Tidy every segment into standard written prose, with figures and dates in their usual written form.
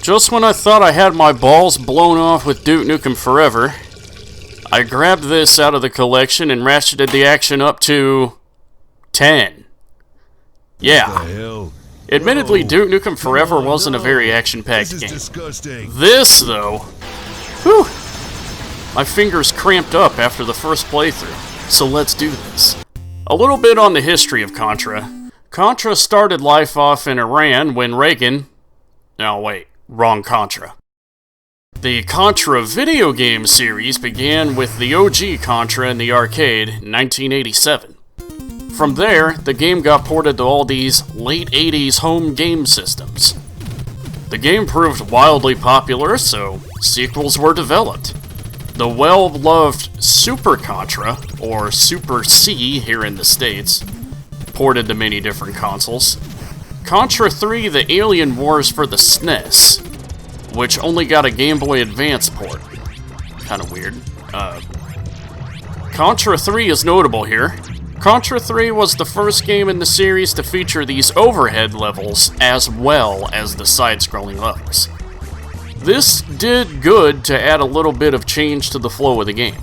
Just when I thought I had my balls blown off with Duke Nukem Forever, I grabbed this out of the collection and ratcheted the action up to 10. Yeah. Admittedly, Duke Nukem Forever wasn't a very action-packed game. This, though, whew, my fingers cramped up after the first playthrough, so let's do this. A little bit on the history of Contra. Contra started life off in Iran when Reagan... No, wait, wrong Contra. The Contra video game series began with the OG Contra in the arcade in 1987. From there, the game got ported to all these late 80s home game systems. The game proved wildly popular, so sequels were developed. The well-loved Super Contra, or Super C here in the States, ported to many different consoles. Contra 3: The Alien Wars for the SNES, which only got a Game Boy Advance port. Kinda weird. Contra 3 is notable here. Contra 3 was the first game in the series to feature these overhead levels as well as the side-scrolling levels. This did good to add a little bit of change to the flow of the game.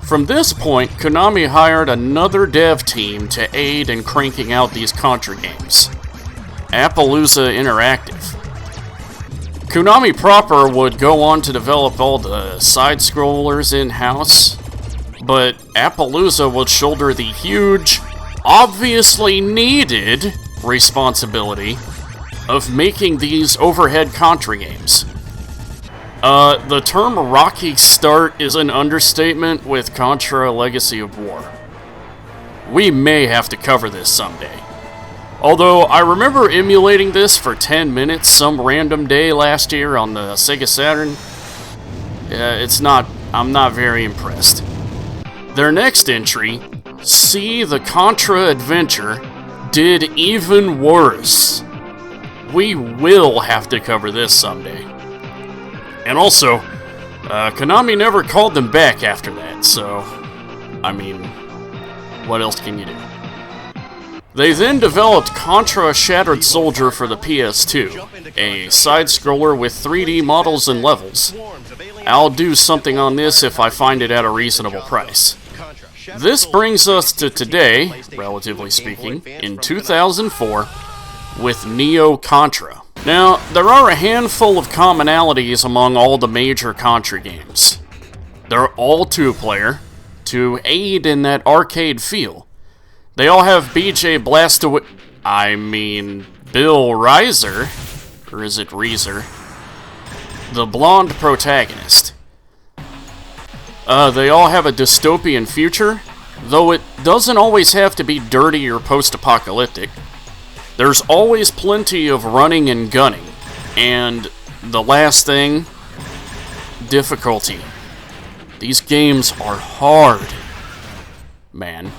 From this point, Konami hired another dev team to aid in cranking out these Contra games. Appaloosa Interactive. Konami proper would go on to develop all the side-scrollers in-house, but Appaloosa would shoulder the huge, obviously needed, responsibility of making these overhead Contra games. The term rocky start is an understatement with Contra Legacy of War. We may have to cover this someday. Although, I remember emulating this for 10 minutes some random day last year on the Sega Saturn. I'm not very impressed. Their next entry, See the Contra Adventure, did even worse. We will have to cover this someday. And also, Konami never called them back after that, so, I mean, what else can you do? They then developed Contra Shattered Soldier for the PS2, a side-scroller with 3D models and levels. I'll do something on this if I find it at a reasonable price. This brings us to today, relatively speaking, in 2004, with Neo Contra. Now, there are a handful of commonalities among all the major Contra games. They're all two-player, to aid in that arcade feel. They all have BJ Blastaway... Bill Reiser, or is it Reiser? The blonde protagonist. They all have a dystopian future, though it doesn't always have to be dirty or post-apocalyptic. There's always plenty of running and gunning, and the last thing, difficulty. These games are hard, man.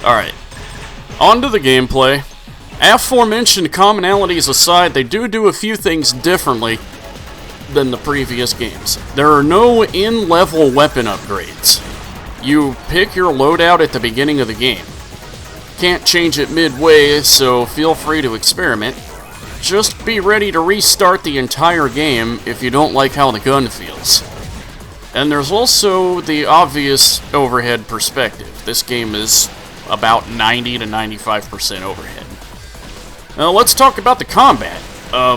Alright, on to the gameplay. Aforementioned commonalities aside, they do a few things differently than the previous games. There are no in-level weapon upgrades. You pick your loadout at the beginning of the game. Can't change it midway, so feel free to experiment. Just be ready to restart the entire game if you don't like how the gun feels. And there's also the obvious overhead perspective. This game is about 90 to 95% overhead. Now let's talk about the combat.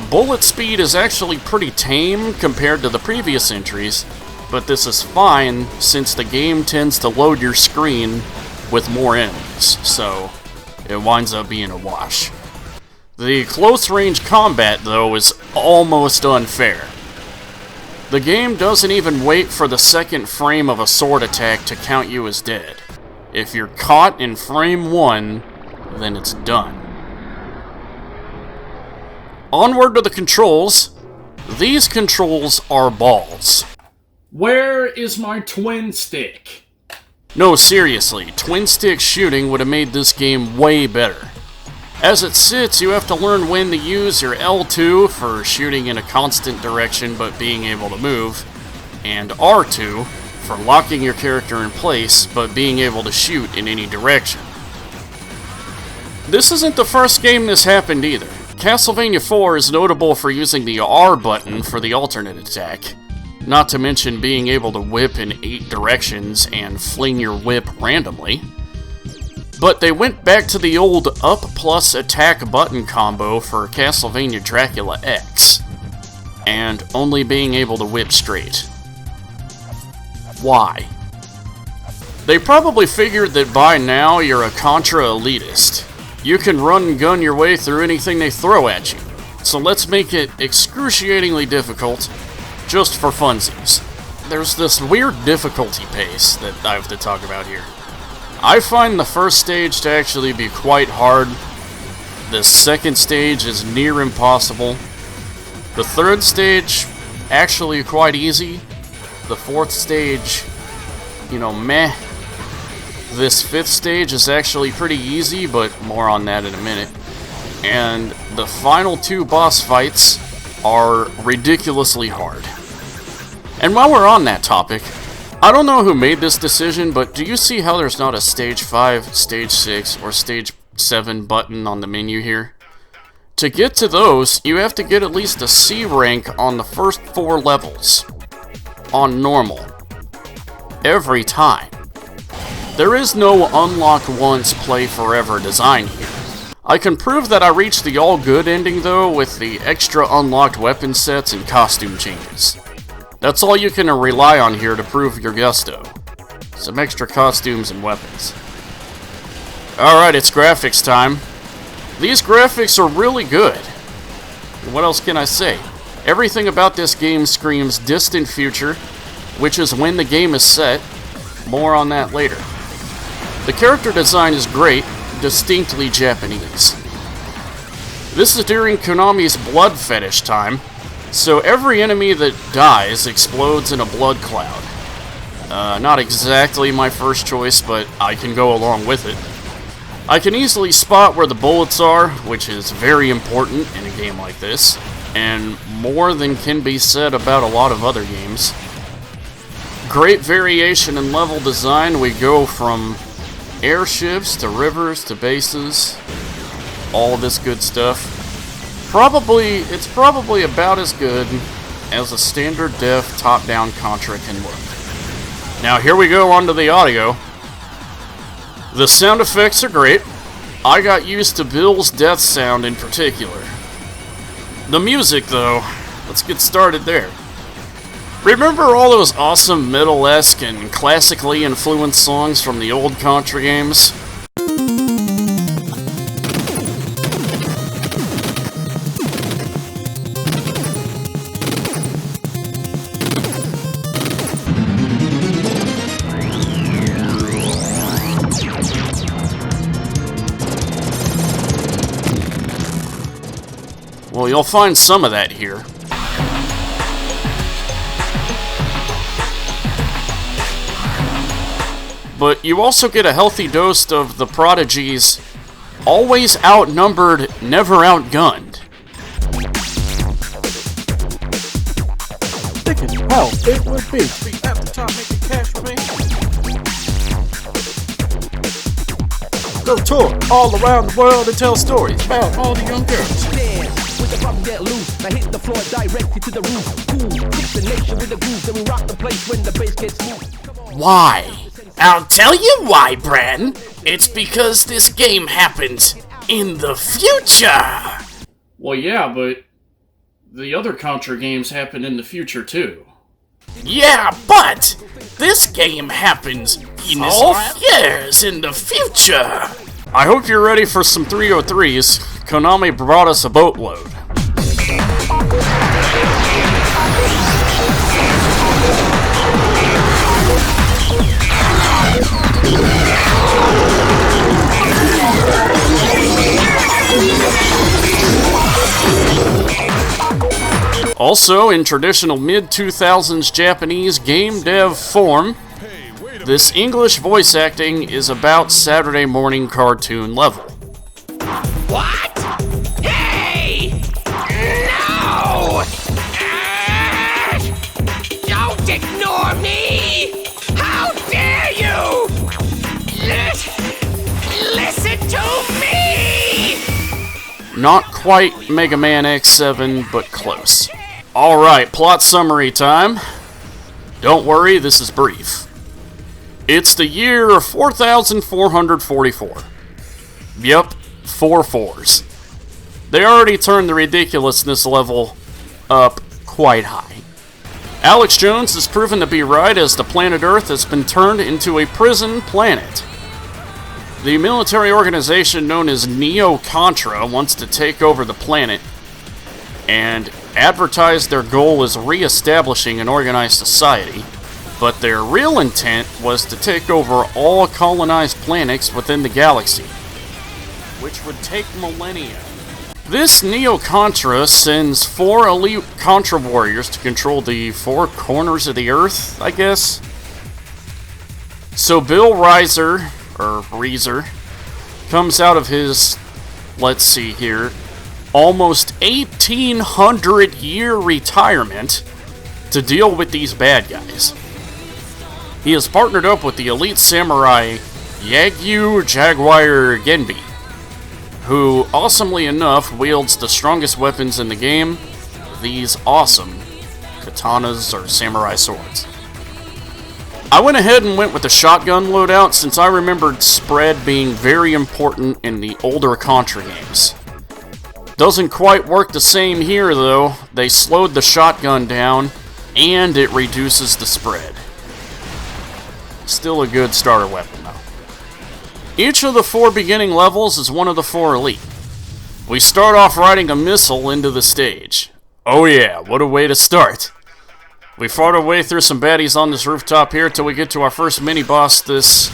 Bullet speed is actually pretty tame compared to the previous entries, but this is fine since the game tends to load your screen with more enemies, so it winds up being a wash. The close-range combat, though, is almost unfair. The game doesn't even wait for the second frame of a sword attack to count you as dead. If you're caught in frame 1, then it's done. Onward to the controls. These controls are balls. Where is my twin stick? No, seriously, twin stick shooting would have made this game way better. As it sits, you have to learn when to use your L2 for shooting in a constant direction but being able to move, and R2 for locking your character in place but being able to shoot in any direction. This isn't the first game this happened either. Castlevania 4 is notable for using the R button for the alternate attack, not to mention being able to whip in 8 directions and fling your whip randomly. But they went back to the old up plus attack button combo for Castlevania Dracula X, and only being able to whip straight. Why? They probably figured that by now you're a Contra elitist. You can run and gun your way through anything they throw at you, so let's make it excruciatingly difficult, just for funsies. There's this weird difficulty pace that I have to talk about here. I find the first stage to actually be quite hard. The second stage is near impossible. The third stage, actually quite easy. The fourth stage, meh. This fifth stage is actually pretty easy, but more on that in a minute. And the final 2 boss fights are ridiculously hard. And while we're on that topic, I don't know who made this decision, but do you see how there's not a Stage 5, Stage 6, or Stage 7 button on the menu here? To get to those, you have to get at least a C rank on the first 4 levels. On normal. Every time. There is no unlock once, play forever design here. I can prove that I reached the all good ending though with the extra unlocked weapon sets and costume changes. That's all you can rely on here to prove your gusto. Some extra costumes and weapons. Alright, it's graphics time. These graphics are really good. What else can I say? Everything about this game screams distant future, which is when the game is set. More on that later. The character design is great, distinctly Japanese. This is during Konami's blood fetish time, so every enemy that dies explodes in a blood cloud. Not exactly my first choice, but I can go along with it. I can easily spot where the bullets are, which is very important in a game like this, and more than can be said about a lot of other games. Great variation in level design. We go from airships to rivers to bases, all this good stuff. It's probably about as good as a standard def top-down Contra can look. Now here we go onto the audio. The sound effects are great. I got used to Bill's death sound in particular. The music though, let's get started there. Remember all those awesome metal-esque and classically influenced songs from the old Contra games? Well, you'll find some of that here. But you also get a healthy dose of the Prodigy's always outnumbered, never outgunned. Thinking how it would be at the top making cash for me. Go tour all around the world and tell stories about all the young girls. With the problem get loose, I hit the floor directly to the roof. Cool, kick the nation with the groove, then we rock the place when the bass gets moved. Why? I'll tell you why, Bren. It's because this game happens in the future. Well, yeah, but the other Contra games happen in the future, too. Yeah, but this game happens in 12 years in the future. I hope you're ready for some 303s. Konami brought us a boatload. Also, in traditional mid-2000s Japanese game dev form, this English voice acting is about Saturday morning cartoon level. What? Hey! No! Don't ignore me! How dare you! Listen to me! Not quite Mega Man X7, but close. Alright, plot summary time. Don't worry, this is brief. It's the year of 4444. Yep, 4 4s. They already turned the ridiculousness level up quite high. Alex Jones has proven to be right, as the planet Earth has been turned into a prison planet. The military organization known as Contra wants to take over the planet and advertise their goal as re-establishing an organized society, but their real intent was to take over all colonized planets within the galaxy, which would take millennia. This Contra sends 4 elite Contra warriors to control the 4 corners of the Earth, I guess. So Bill Reiser comes out of his, let's see here, almost 1800-year retirement to deal with these bad guys. He has partnered up with the elite samurai Yagyu Jaguar Genbi, who, awesomely enough, wields the strongest weapons in the game, these awesome katanas or samurai swords. I went ahead and went with the shotgun loadout since I remembered spread being very important in the older Contra games. Doesn't quite work the same here though. They slowed the shotgun down and it reduces the spread. Still a good starter weapon though. Each of the 4 beginning levels is one of the 4 elite. We start off riding a missile into the stage. Oh yeah, what a way to start. We fought our way through some baddies on this rooftop here till we get to our first mini-boss, this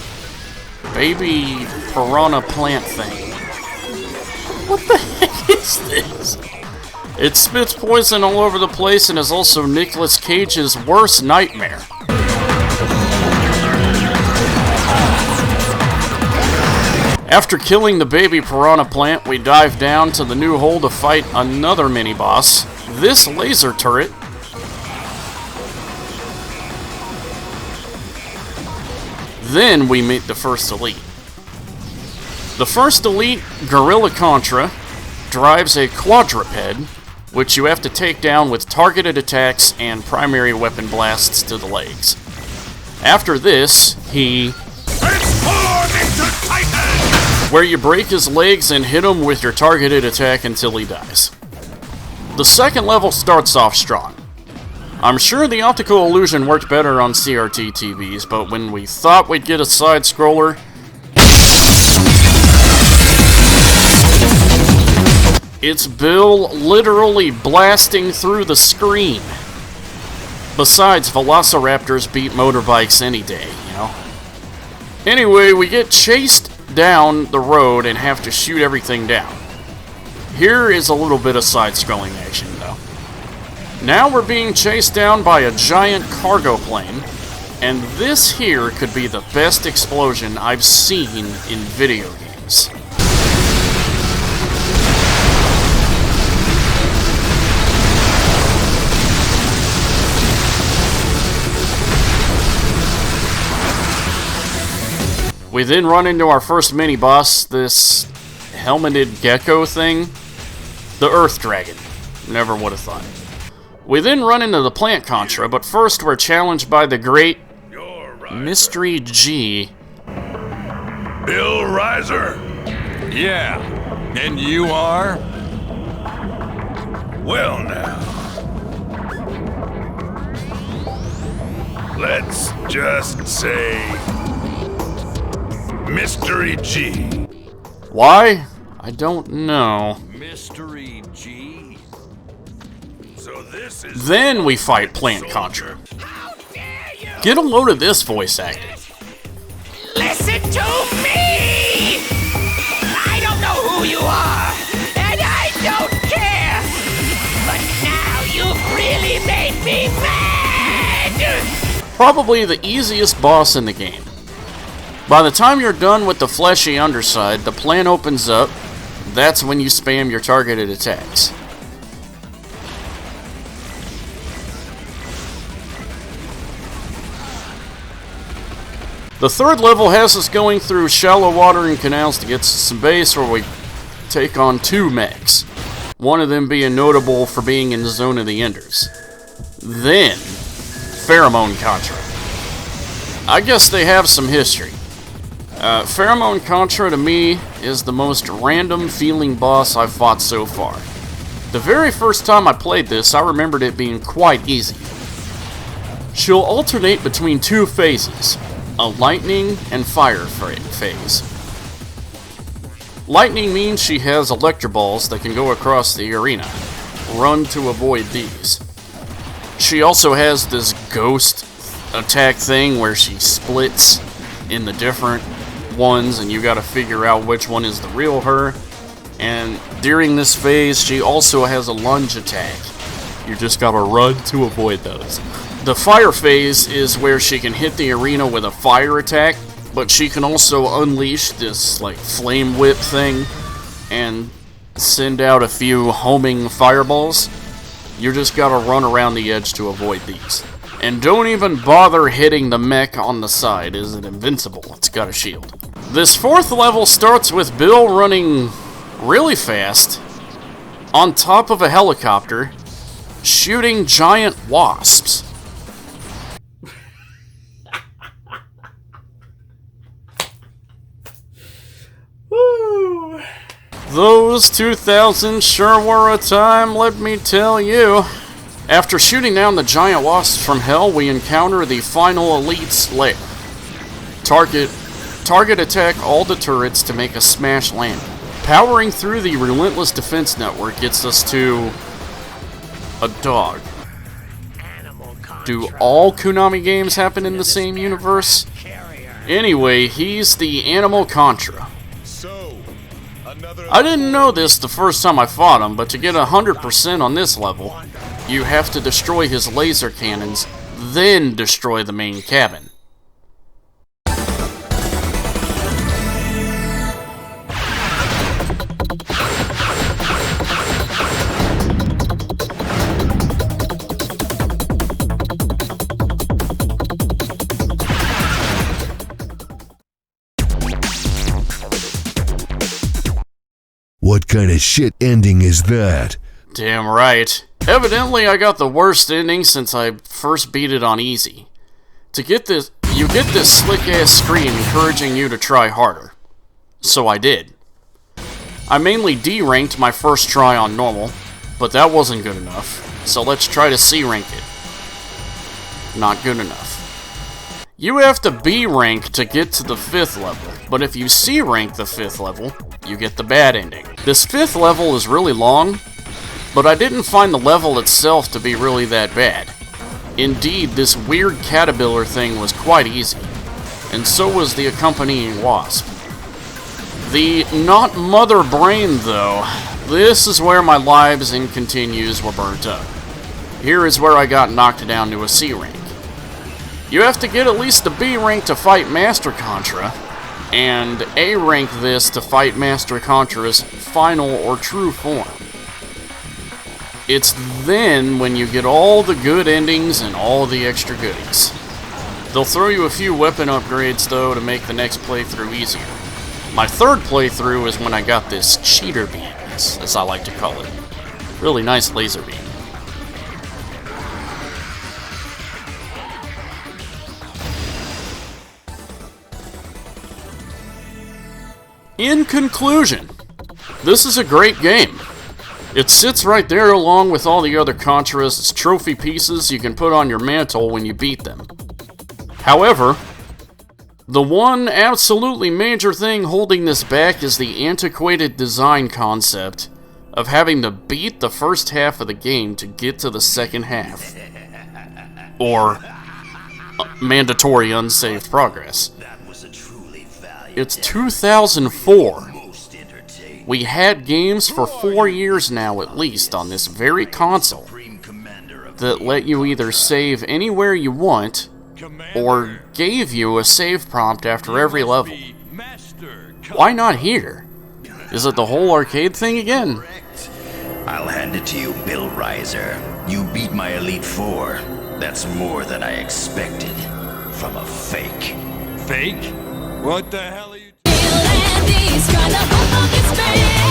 baby piranha plant thing. What the heck is this? It spits poison all over the place and is also Nicolas Cage's worst nightmare. After killing the baby piranha plant, we dive down to the new hole to fight another mini-boss, this laser turret. Then we meet the first elite. The first elite, Gorilla Contra, drives a quadruped, which you have to take down with targeted attacks and primary weapon blasts to the legs. After this, he... Transform into Titan! Where you break his legs and hit him with your targeted attack until he dies. The second level starts off strong. I'm sure the optical illusion worked better on CRT TVs, but when we thought we'd get a side-scroller, it's Bill literally blasting through the screen. Besides, velociraptors beat motorbikes any day, you know? Anyway, we get chased down the road and have to shoot everything down. Here is a little bit of side-scrolling action, though. Now we're being chased down by a giant cargo plane, and this here could be the best explosion I've seen in video games. We then run into our first mini-boss, this helmeted gecko thing. The Earth Dragon. Never would have thought. We then run into the Plant Contra, but first we're challenged by the great Mystery G. Bill Reiser. Yeah, and you are? Well now. Let's just say Mystery G. Why? I don't know. Mystery G? So this is Then we fight Plant Contra. Get a load of this voice acting. Listen to me! I don't know who you are, and I don't care! But now you've really made me mad! Probably the easiest boss in the game. By the time you're done with the fleshy underside, the plant opens up, that's when you spam your targeted attacks. The third level has us going through shallow water and canals to get to some base where we take on 2 mechs. One of them being notable for being in the Zone of the Enders. Then, Pheromone Contra. I guess they have some history. Pheromone Contra to me is the most random feeling boss I've fought so far. The very first time I played this, I remembered it being quite easy. She'll alternate between 2 phases, a lightning and fire phase. Lightning means she has electroballs that can go across the arena. Run to avoid these. She also has this ghost attack thing where she splits in the different ones and you gotta figure out which one is the real her. And during this phase, she also has a lunge attack. You just gotta run to avoid those. The fire phase is where she can hit the arena with a fire attack, but she can also unleash this like flame whip thing and send out a few homing fireballs. You just gotta run around the edge to avoid these. And don't even bother hitting the mech on the side, is it invincible? It's got a shield. This 4th level starts with Bill running really fast on top of a helicopter, shooting giant wasps. Those 2000s sure were a time, let me tell you. After shooting down the giant wasps from hell, we encounter the final elite's lair. Target attack all the turrets to make a smash landing. Powering through the relentless defense network gets us to a dog. Do all Konami games happen in the same universe? Anyway, he's the Animal Contra. I didn't know this the first time I fought him, but to get 100% on this level, you have to destroy his laser cannons, then destroy the main cabin. What kind of shit ending is that? Damn right. Evidently, I got the worst ending since I first beat it on easy. To get this, you get this slick-ass screen encouraging you to try harder. So I did. I mainly D-ranked my first try on normal, but that wasn't good enough, so let's try to C-rank it. Not good enough. You have to B-rank to get to the 5th level, but if you C-rank the 5th level, you get the bad ending. This 5th level is really long, but I didn't find the level itself to be really that bad. Indeed, this weird caterpillar thing was quite easy, and so was the accompanying wasp. The not mother brain, though, this is where my lives and continues were burnt up. Here is where I got knocked down to a C rank. You have to get at least a B rank to fight Master Contra, and A rank this to fight Master Contra's final or true form. It's then when you get all the good endings and all the extra goodies. They'll throw you a few weapon upgrades though to make the next playthrough easier. My 3rd playthrough is when I got this cheater beam, as I like to call it. Really nice laser beam. In conclusion, this is a great game. It sits right there along with all the other Contras as trophy pieces you can put on your mantle when you beat them. However, the one absolutely major thing holding this back is the antiquated design concept of having to beat the first half of the game to get to the second half. Or mandatory unsaved progress. It's 2004. We had games for 4 years now at least on this very console that let you either save anywhere you want or gave you a save prompt after every level. Why not here? Is it the whole arcade thing again? I'll hand it to you, Bill Reiser. You beat my Elite Four. That's more than I expected. From a fake. Fake? What the hell are you... He's trying to hop on his face.